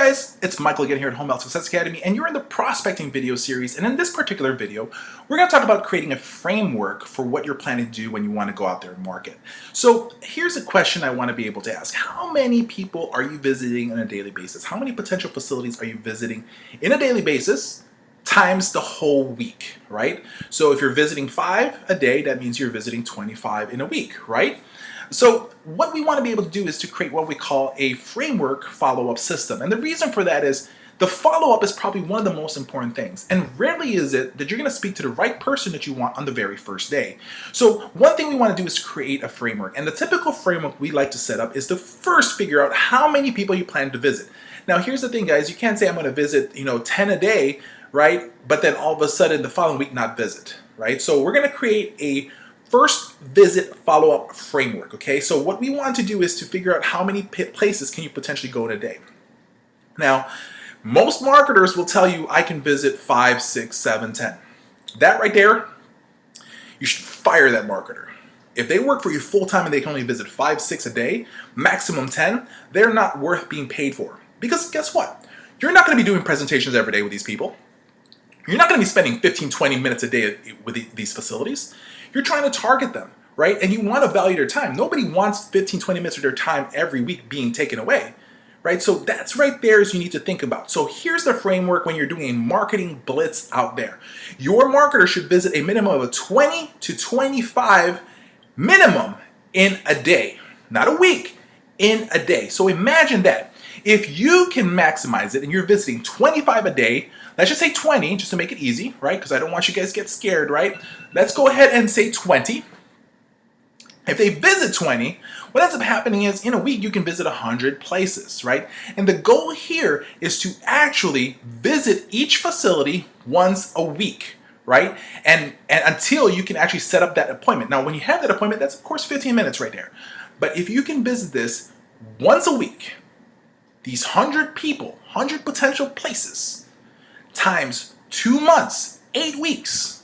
guys, it's Michael again here at Home Health Success Academy, and you're in the prospecting video series. And in this particular video, we're going to talk about creating a framework for what you're planning to do when you want to go out there and market. So here's a question I want to be able to ask. How many people are you visiting on a daily basis? How many potential facilities are you visiting in a daily basis times the whole week, right? So if you're visiting 5 a day, that means you're visiting 25 in a week, right? So what we want to be able to do is to create what we call a framework follow-up system. And the reason for that is the follow-up is probably one of the most important things. And rarely is it that you're going to speak to the right person that you want on the very first day. So one thing we want to do is create a framework. And the typical framework we like to set up is to first figure out how many people you plan to visit. Now here's the thing, guys, you can't say I'm going to visit 10 a day, right? But then all of a sudden the following week not visit, right? So we're going to create a first visit follow-up framework, okay? So what we want to do is to figure out how many places can you potentially go in a day. Now, most marketers will tell you I can visit 5, 6, 7, 10. That right there, you should fire that marketer. If they work for you full-time and they can only visit 5, 6 a day, maximum 10, they're not worth being paid for. Because guess what? You're not going to be doing presentations every day with these people. You're not going to be spending 15, 20 minutes a day with these facilities. You're trying to target them, right? And you want to value their time. Nobody wants 15, 20 minutes of their time every week being taken away, right? So that's right there as you need to think about. So here's the framework when you're doing a marketing blitz out there. Your marketer should visit a minimum of 20 to 25 minimum in a day, not a week, in a day. So imagine that. If you can maximize it and you're visiting 25 a day, let's just say 20 just to make it easy, right? Because I don't want you guys to get scared, right? Let's go ahead and say 20. If they visit 20, what ends up happening is in a week you can visit 100 places, right? And the goal here is to actually visit each facility once a week, right? And until you can actually set up that appointment. Now, when you have that appointment, that's of course 15 minutes right there. But if you can visit this once a week, these 100 people, 100 potential places, times 2 months, 8 weeks,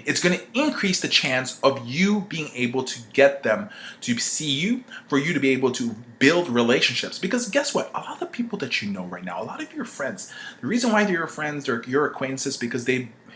it's going to increase the chance of you being able to get them to see you, for you to be able to build relationships. Because guess what? A lot of the people that you know right now, a lot of your friends, the reason why they're your friends or your acquaintances, because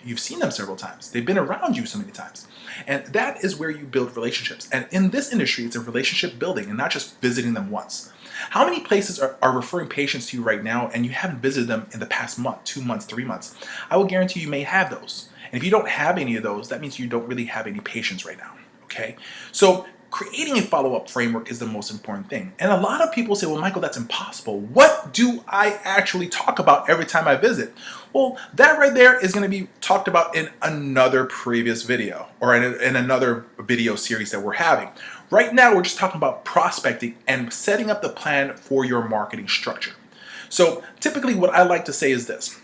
you've seen them several times. They've been around you so many times. And that is where you build relationships. And in this industry, it's a relationship building and not just visiting them once. How many places are referring patients to you right now and you haven't visited them in the past month, 2 months, 3 months? I will guarantee you may have those. And if you don't have any of those, that means you don't really have any patients right now, okay? So creating a follow-up framework is the most important thing. And a lot of people say, well, Michael, that's impossible. What do I actually talk about every time I visit? Well, that right there is going to be talked about in another previous video or in another video series that we're having. Right now, we're just talking about prospecting and setting up the plan for your marketing structure. So typically what I like to say is this.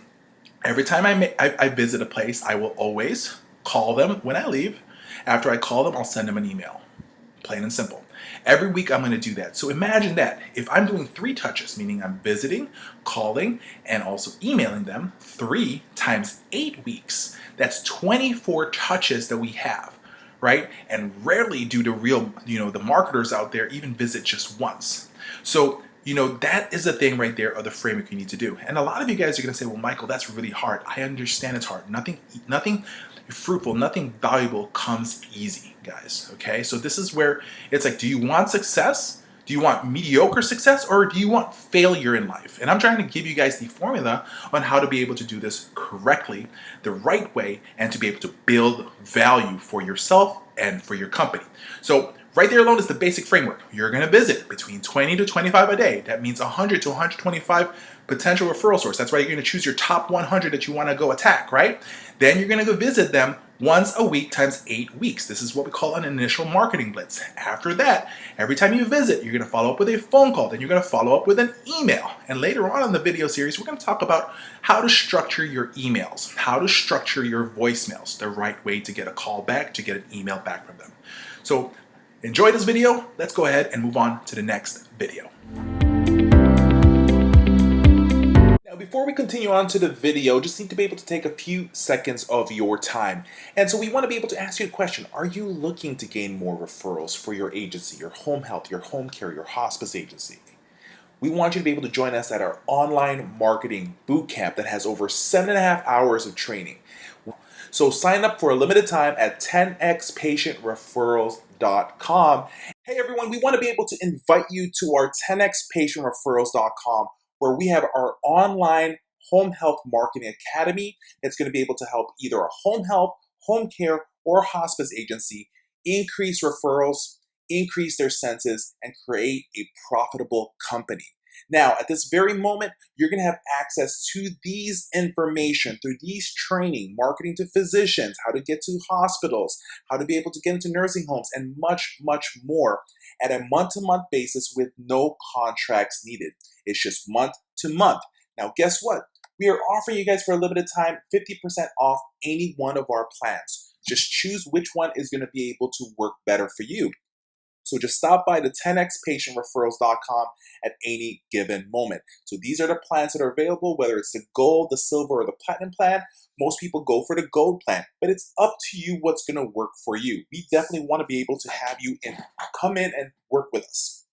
Every time I visit a place, I will always call them when I leave. After I call them, I'll send them an email. Plain and simple. Every week I'm going to do that. So imagine that if I'm doing 3 touches, meaning I'm visiting, calling, and also emailing them 3 times 8 weeks, that's 24 touches that we have, right? And rarely do the marketers out there even visit just once. So that is the thing right there of the framework you need to do. And a lot of you guys are going to say, well, Michael, that's really hard. I understand it's hard. Nothing fruitful, nothing valuable comes easy, guys. Okay, so this is where it's like, do you want success? Do you want mediocre success, or do you want failure in life? And I'm trying to give you guys the formula on how to be able to do this correctly, the right way, and to be able to build value for yourself and for your company. So right there alone is the basic framework. You're going to visit between 20 to 25 a day. That means 100 to 125 potential referral source. That's why you're going to choose your top 100 that you want to go attack, right? Then you're going to go visit them once a week times 8 weeks. This is what we call an initial marketing blitz. After that, every time you visit, you're going to follow up with a phone call. Then you're going to follow up with an email. And later on in the video series, we're going to talk about how to structure your emails, how to structure your voicemails, the right way to get a call back, to get an email back from them. So enjoy this video. Let's go ahead and move on to the next video. Before we continue on to the video, just need to be able to take a few seconds of your time. And so we want to be able to ask you a question. Are you looking to gain more referrals for your agency, your home health, your home care, your hospice agency? We want you to be able to join us at our Online Marketing Bootcamp that has over 7.5 hours of training. So sign up for a limited time at 10xpatientreferrals.com. Hey everyone, we want to be able to invite you to our 10xpatientreferrals.com, where we have our online home health marketing academy that's going to be able to help either a home health, home care, or hospice agency increase referrals, increase their census, and create a profitable company. Now, at this very moment, you're going to have access to these information through these training, marketing to physicians, how to get to hospitals, how to be able to get into nursing homes, and much, much more at a month-to-month basis with no contracts needed. It's just month to month. Now, guess what? We are offering you guys for a limited time 50% off any one of our plans. Just choose which one is going to be able to work better for you. So just stop by the 10xpatientreferrals.com at any given moment. So these are the plans that are available, whether it's the gold, the silver, or the platinum plan. Most people go for the gold plan, but it's up to you what's going to work for you. We definitely want to be able to have you come in and work with us.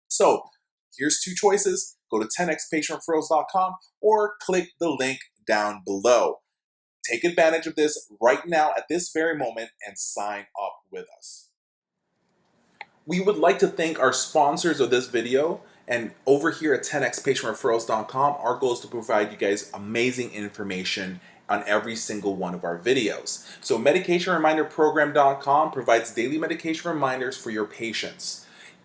So here's two choices. Go to 10xpatientreferrals.com or click the link down below. Take advantage of this right now at this very moment and sign up with us. We would like to thank our sponsors of this video. And over here at 10xpatientreferrals.com, our goal is to provide you guys amazing information on every single one of our videos. So medicationreminderprogram.com provides daily medication reminders for your patients.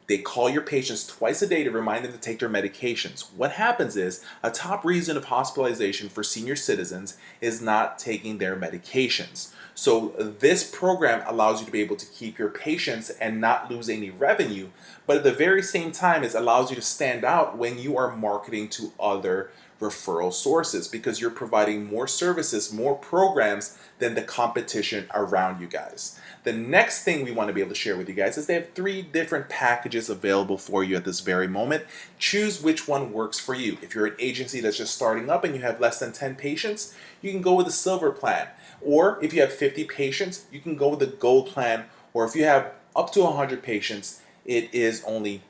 They call your patients twice a day to remind them to take their medications. What happens is a top reason of hospitalization for senior citizens is not taking their medications. So this program allows you to be able to keep your patients and not lose any revenue, but at the very same time, it allows you to stand out when you are marketing to other referral sources because you're providing more services, more programs than the competition around you guys. The next thing we want to be able to share with you guys is they have 3 different packages available for you at this very moment. Choose which one works for you. If you're an agency that's just starting up and you have less than 10 patients, you can go with the silver plan. Or if you have 50 patients, you can go with the gold plan. Or if you have up to 100 patients, it is only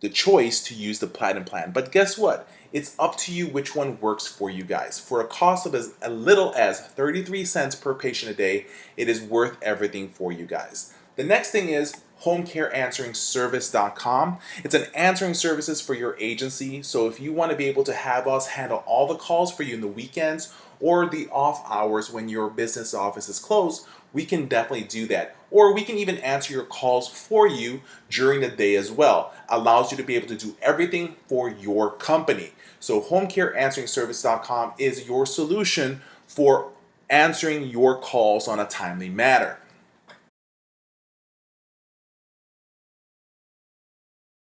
the choice to use the platinum plan. But guess what? It's up to you which one works for you guys. For a cost of as little as 33 cents per patient a day, it is worth everything for you guys. The next thing is homecareansweringservice.com. It's an answering services for your agency. So if you want to be able to have us handle all the calls for you in the weekends or the off hours when your business office is closed, we can definitely do that. Or we can even answer your calls for you during the day as well. Allows you to be able to do everything for your company. So homecareansweringservice.com is your solution for answering your calls on a timely manner.